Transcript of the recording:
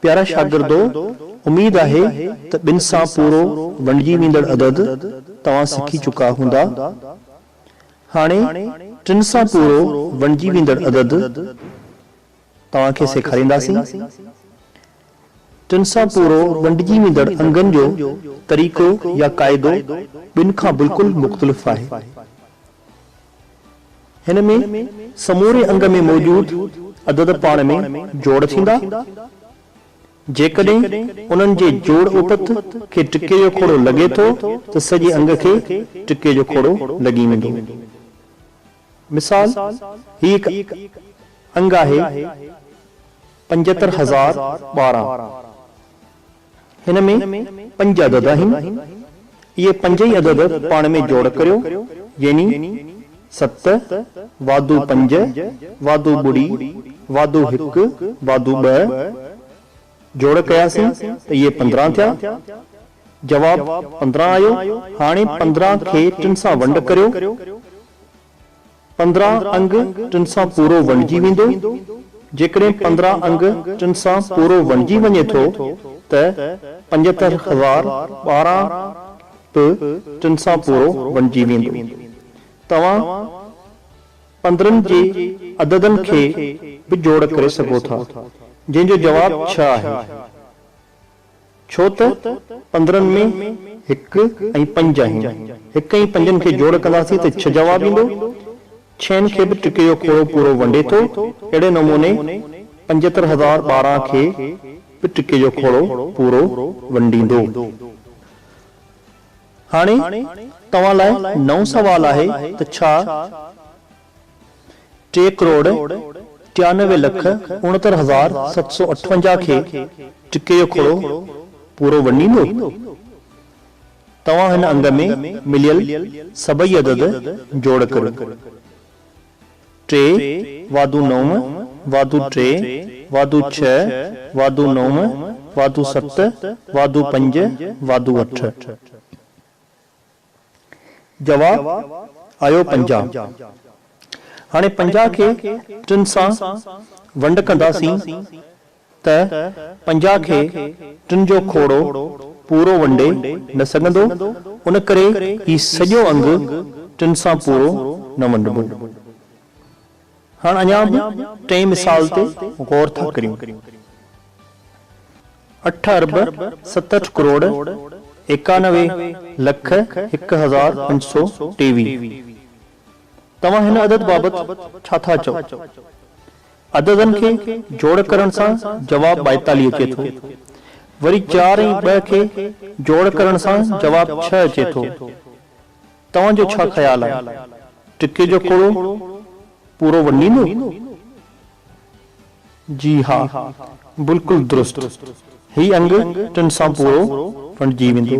प्यारा शागिर्दो, उम्मीद आहे त ॿिनि सां पूरो वंडिजी वेंदड़ अदद तव्हां सिखी चुका हूंदा। हाणे टिनि सां पूरो वंडिजी वेंदड़ अदद तव्हांखे सेखारींदासीं। टिनि सां पूरो वंडिजी वेंदड़ अंगनि जो तरीक़ो या क़ाइदो ॿिनि खां बिल्कुलु मुख़्तलिफ़ आहे। हिन में समूरे अंग में मौजूदु अदद पाण में जोड़ थींदा। जेकॾहिं उन्हनि जे जोड़ उपत खे टिके जो खोड़ो लॻे थो त सॼे अंग खे टिके जो खोड़ो लॻी वेंदो। मिसाल, ही हिकु अंग आहे 75,012। हिन में 5 अदद आहिनि। इहे 5 ई अदद पाण में जोड़ करियो, यानी 7 वाधू 5 वाधू ॿुड़ी वाधू 1 वाधू 2 जोड़ कयासीं त इहे 15 थिया। जवाब 15 आयो। हाणे 15 खे 3 सां वंड करियो। 15 अंग 3 सां पूरो वंडिजी वेंदो। जेकॾहिं 15 अंग 3 सां पूरो वंडिजी वञे थो त 75,012 बि 3 सां पूरो वंडिजी वेंदो। तव्हां 15 जे अददनि खे बि जोड़ करे सघो था, जंहिंजो जवाब 6 आहे। छो त 15 में 1 ऐं 5 आहिनि। 1 ऐं 5 खे जोड़ कंदासीं त 6 जवाब ईंदो। 6 खे बि टिके जो खोड़ो पूरो वंडे थो। अहिड़े नमूने 75,012 खे बि टिके जो खोड़ो पूरो वंडींदो। हाणे तव्हां लाइ नओं सवाल आहे त छा 3,93,69,758 खे टिके जो खोड़ो पूरो वंडींदो? तव्हां हिन अंग में मिलियल सभई अदद जोड़ करियो। 3 वाधू 9 वाधू 3 वाधू 6 वाधू 9 वाधू 7 वाधू 5 वाधू 8। जवाब आयो 50। हाणे 50 खे 3 सां वंड कंदासीं त 50 खे 3 जो खोड़ो पूरो वंडे न सघंदो। उन करे ही सॼो अंग 3 सां पूरो न वंडबो। हाणे अञा बि 3 मिसाल ते गौर था करियूं। 8 अरब 67 करोड़ 91,01,523। तव्हां हिन अदद बाबति छा था चओ? अददनि खे जोड़ करण सां जवाब 42 अचे थो। वरी 4 ऐं 2 खे जोड़ करण सां जवाब 6 अचे थो। तव्हांजो छा ख़्याल आहे? टिके जो खोड़ो पूरो वंडींदो? जी हा, बिल्कुलु दुरुस्त। ही अंग 3 सां पूरो वंडिजी वेंदो।